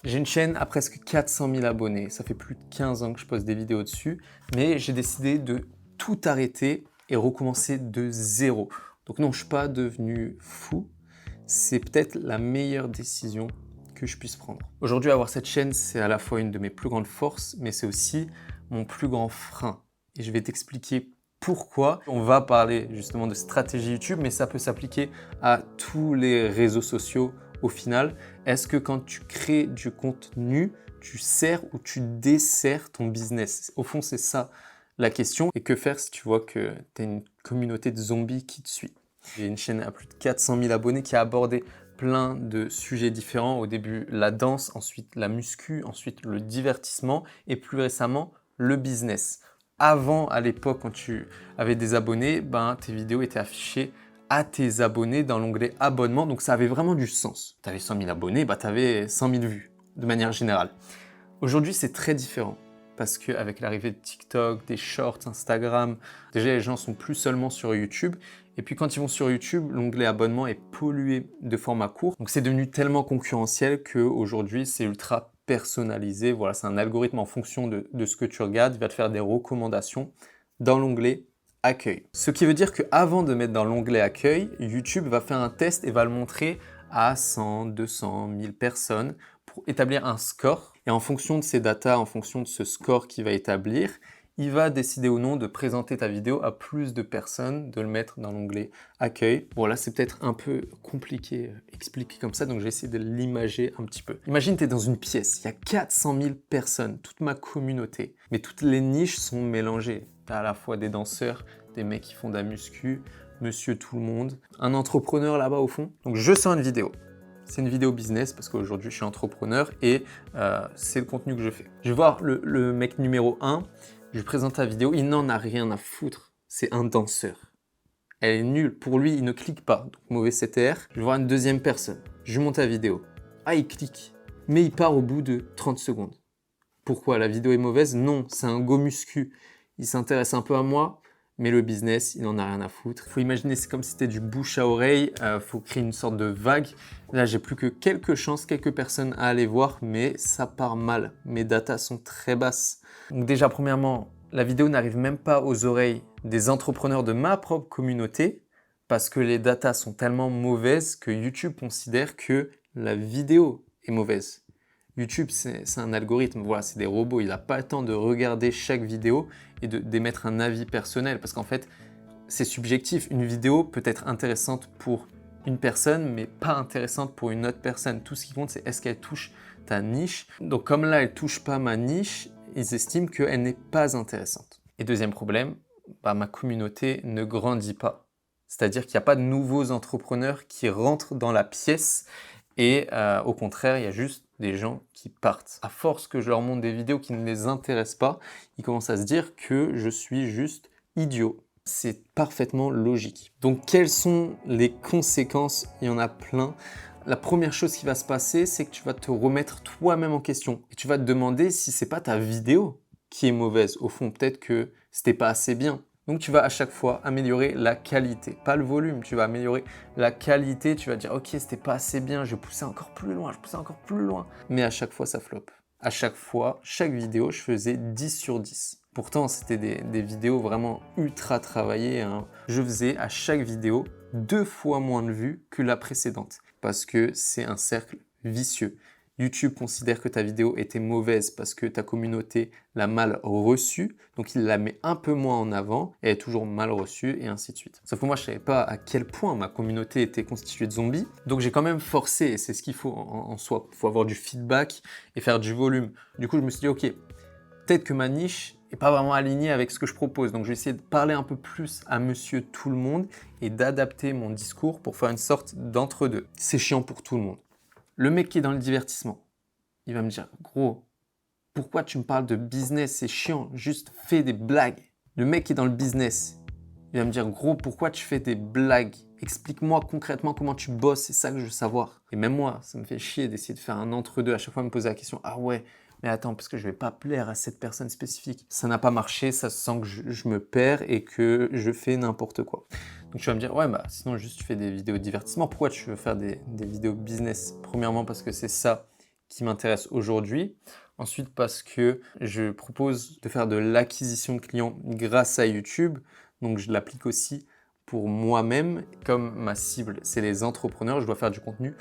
J'ai une chaîne à presque 400 000 abonnés. Ça fait plus de 15 ans que je poste des vidéos dessus, mais j'ai décidé de tout arrêter et recommencer de zéro. Donc non, je suis pas devenu fou. C'est peut-être la meilleure décision que je puisse prendre. Aujourd'hui, avoir cette chaîne, c'est à la fois une de mes plus grandes forces, mais c'est aussi mon plus grand frein. Et je vais t'expliquer pourquoi. On va parler justement de stratégie YouTube, mais ça peut s'appliquer à tous les réseaux sociaux au final. Est-ce que quand tu crées du contenu, tu sers ou tu desserres ton business? Au fond, c'est ça la question. Et que faire si tu vois que tu as une communauté de zombies qui te suit? J'ai une chaîne à plus de 400 000 abonnés qui a abordé plein de sujets différents. Au début, la danse, ensuite la muscu, ensuite le divertissement et plus récemment, le business. Avant, à l'époque, quand tu avais des abonnés, tes vidéos étaient affichées à tes abonnés dans l'onglet abonnement. Donc ça avait vraiment du sens. Tu avais 100 000 abonnés, tu avais 100 000 vues de manière générale. Aujourd'hui, c'est très différent parce qu'avec l'arrivée de TikTok, des shorts, Instagram, déjà les gens sont plus seulement sur YouTube. Et puis quand ils vont sur YouTube, l'onglet abonnement est pollué de formats courts. Donc c'est devenu tellement concurrentiel qu'aujourd'hui, c'est ultra personnalisé. Voilà, c'est un algorithme en fonction de ce que tu regardes. Il va te faire des recommandations dans l'onglet accueil. Ce qui veut dire qu'avant de mettre dans l'onglet accueil, YouTube va faire un test et va le montrer à 100, 200, 1000 personnes pour établir un score. Et en fonction de ces datas, en fonction de ce score qu'il va établir, il va décider ou non de présenter ta vidéo à plus de personnes, de le mettre dans l'onglet accueil. Bon là c'est peut-être un peu compliqué expliquer comme ça, donc j'ai essayé de l'imager un petit peu. Imagine tu es dans une pièce, il y a 400 000 personnes, toute ma communauté, mais toutes les niches sont mélangées. Tu as à la fois des danseurs, des mecs qui font de la muscu, monsieur tout le monde, un entrepreneur là-bas au fond. Donc je sors une vidéo. C'est une vidéo business parce qu'aujourd'hui je suis entrepreneur et c'est le contenu que je fais. Je vais voir le mec numéro 1, je lui présente la vidéo, il n'en a rien à foutre. C'est un danseur. Elle est nulle. Pour lui, il ne clique pas. Donc mauvais CTR. Je vais voir une deuxième personne. Je lui monte la vidéo. Ah, il clique. Mais il part au bout de 30 secondes. Pourquoi? La vidéo est mauvaise? Non, c'est un go muscu. Il s'intéresse un peu à moi, mais le business, il n'en a rien à foutre. Faut imaginer, c'est comme si c'était du bouche à oreille. Faut créer une sorte de vague. Là, j'ai plus que quelques chances, quelques personnes à aller voir, mais ça part mal. Mes datas sont très basses. Donc déjà, premièrement, la vidéo n'arrive même pas aux oreilles des entrepreneurs de ma propre communauté parce que les datas sont tellement mauvaises que YouTube considère que la vidéo est mauvaise. YouTube, c'est un algorithme, voilà, c'est des robots. Il n'a pas le temps de regarder chaque vidéo et d'émettre un avis personnel parce qu'en fait, c'est subjectif. Une vidéo peut être intéressante pour une personne, mais pas intéressante pour une autre personne. Tout ce qui compte, c'est est-ce qu'elle touche ta niche. Donc comme là, elle ne touche pas ma niche, ils estiment qu'elle n'est pas intéressante. Et deuxième problème, ma communauté ne grandit pas. C'est-à-dire qu'il n'y a pas de nouveaux entrepreneurs qui rentrent dans la pièce et au contraire, il y a juste des gens qui partent. À force que je leur montre des vidéos qui ne les intéressent pas, ils commencent à se dire que je suis juste idiot. C'est parfaitement logique. Donc quelles sont les conséquences? Il y en a plein. La première chose qui va se passer, c'est que tu vas te remettre toi-même en question et tu vas te demander si c'est pas ta vidéo qui est mauvaise. Au fond, peut-être que c'était pas assez bien. Donc tu vas à chaque fois améliorer la qualité, pas le volume, tu vas améliorer la qualité, tu vas dire ok c'était pas assez bien, je poussais encore plus loin, je poussais encore plus loin. Mais à chaque fois ça floppe. À chaque fois, chaque vidéo, je faisais 10 sur 10. Pourtant c'était des vidéos vraiment ultra travaillées, hein. Je faisais à chaque vidéo 2 fois moins de vues que la précédente parce que c'est un cercle vicieux. YouTube considère que ta vidéo était mauvaise parce que ta communauté l'a mal reçue, donc il la met un peu moins en avant, et elle est toujours mal reçue, et ainsi de suite. Sauf que moi, je ne savais pas à quel point ma communauté était constituée de zombies, donc j'ai quand même forcé, et c'est ce qu'il faut en soi. Il faut avoir du feedback et faire du volume. Du coup, je me suis dit, ok, peut-être que ma niche n'est pas vraiment alignée avec ce que je propose, donc je vais essayer de parler un peu plus à monsieur tout le monde et d'adapter mon discours pour faire une sorte d'entre-deux. C'est chiant pour tout le monde. Le mec qui est dans le divertissement, il va me dire, gros, pourquoi tu me parles de business? C'est chiant, juste fais des blagues. Le mec qui est dans le business, il va me dire, gros, pourquoi tu fais des blagues? Explique-moi concrètement comment tu bosses, c'est ça que je veux savoir. Et même moi, ça me fait chier d'essayer de faire un entre-deux. À chaque fois, me poser la question, ah ouais, mais attends, parce que je vais pas plaire à cette personne spécifique. Ça n'a pas marché, ça sent que je me perds et que je fais n'importe quoi. Donc tu vas me dire, ouais, sinon juste tu fais des vidéos de divertissement. Pourquoi tu veux faire des vidéos business? Premièrement, parce que c'est ça qui m'intéresse aujourd'hui. Ensuite, parce que je propose de faire de l'acquisition de clients grâce à YouTube. Donc, je l'applique aussi pour moi-même. Comme ma cible, c'est les entrepreneurs, je dois faire du contenu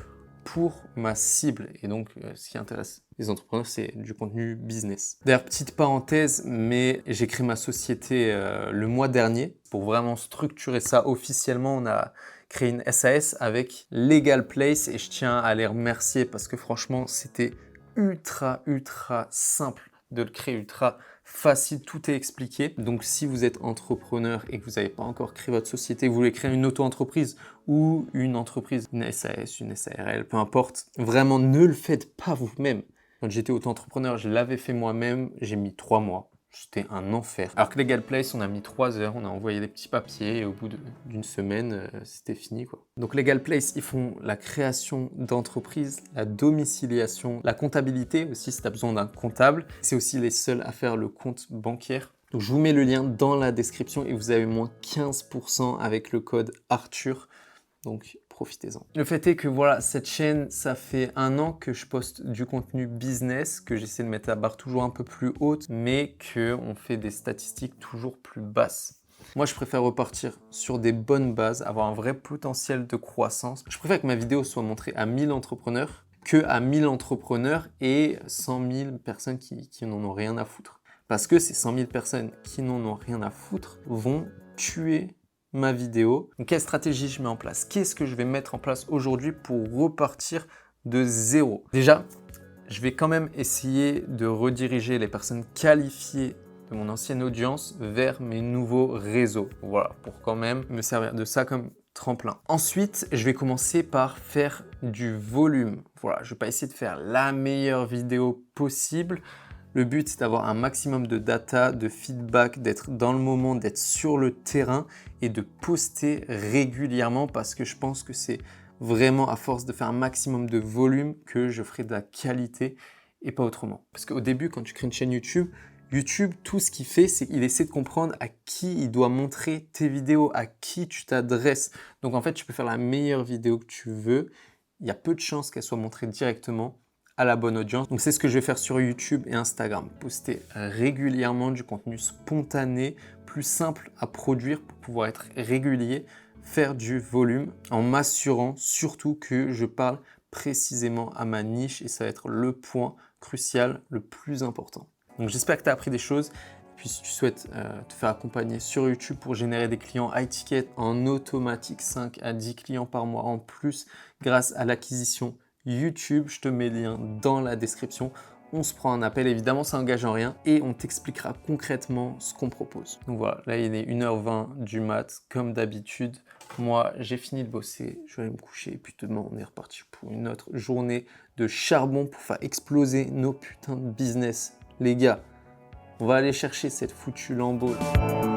pour ma cible. Et donc, ce qui intéresse les entrepreneurs, c'est du contenu business. D'ailleurs, petite parenthèse, mais j'ai créé ma société le mois dernier pour vraiment structurer ça officiellement. On a créé une SAS avec Legal Place et je tiens à les remercier parce que franchement, c'était ultra simple de le créer, ultra facile, tout est expliqué. Donc si vous êtes entrepreneur et que vous n'avez pas encore créé votre société, vous voulez créer une auto-entreprise ou une entreprise, une SAS, une SARL, peu importe, vraiment ne le faites pas vous-même. Quand j'étais auto-entrepreneur, je l'avais fait moi-même, j'ai mis 3 mois. C'était un enfer. Alors que Legal Place, on a mis 3 heures, on a envoyé des petits papiers et au bout d'une semaine, c'était fini, quoi. Donc Legal Place, ils font la création d'entreprise, la domiciliation, la comptabilité aussi si tu as besoin d'un comptable. C'est aussi les seuls à faire le compte bancaire. Donc je vous mets le lien dans la description et vous avez moins 15% avec le code Arthur. Donc profitez-en. Le fait est que voilà, cette chaîne, ça fait 1 an que je poste du contenu business, que j'essaie de mettre la barre toujours un peu plus haute, mais qu'on fait des statistiques toujours plus basses. Moi, je préfère repartir sur des bonnes bases, avoir un vrai potentiel de croissance. Je préfère que ma vidéo soit montrée à 1000 entrepreneurs que à 1000 entrepreneurs et 100 000 personnes qui n'en ont rien à foutre. Parce que ces 100 000 personnes qui n'en ont rien à foutre vont tuer ma vidéo. Donc, quelle stratégie je mets en place? Qu'est-ce que je vais mettre en place aujourd'hui pour repartir de zéro? Déjà, je vais quand même essayer de rediriger les personnes qualifiées de mon ancienne audience vers mes nouveaux réseaux. Voilà, pour quand même me servir de ça comme tremplin. Ensuite, je vais commencer par faire du volume. Voilà, je ne vais pas essayer de faire la meilleure vidéo possible. Le but, c'est d'avoir un maximum de data, de feedback, d'être dans le moment, d'être sur le terrain et de poster régulièrement parce que je pense que c'est vraiment à force de faire un maximum de volume que je ferai de la qualité et pas autrement. Parce qu'au début, quand tu crées une chaîne YouTube, tout ce qu'il fait, c'est qu'il essaie de comprendre à qui il doit montrer tes vidéos, à qui tu t'adresses. Donc en fait, tu peux faire la meilleure vidéo que tu veux. Il y a peu de chances qu'elle soit montrée directement à la bonne audience. Donc c'est ce que je vais faire sur YouTube et Instagram. Poster régulièrement du contenu spontané, plus simple à produire pour pouvoir être régulier, faire du volume en m'assurant surtout que je parle précisément à ma niche et ça va être le point crucial, le plus important. Donc j'espère que tu as appris des choses. Puis si tu souhaites te faire accompagner sur YouTube pour générer des clients high ticket en automatique, 5 à 10 clients par mois en plus grâce à l'acquisition YouTube, je te mets le lien dans la description. On se prend un appel, évidemment ça n'engage en rien et on t'expliquera concrètement ce qu'on propose. Donc voilà, là il est 1h20 du mat, comme d'habitude. Moi j'ai fini de bosser, je vais aller me coucher et puis demain on est reparti pour une autre journée de charbon pour faire exploser nos putains de business. Les gars, on va aller chercher cette foutue Lambo là.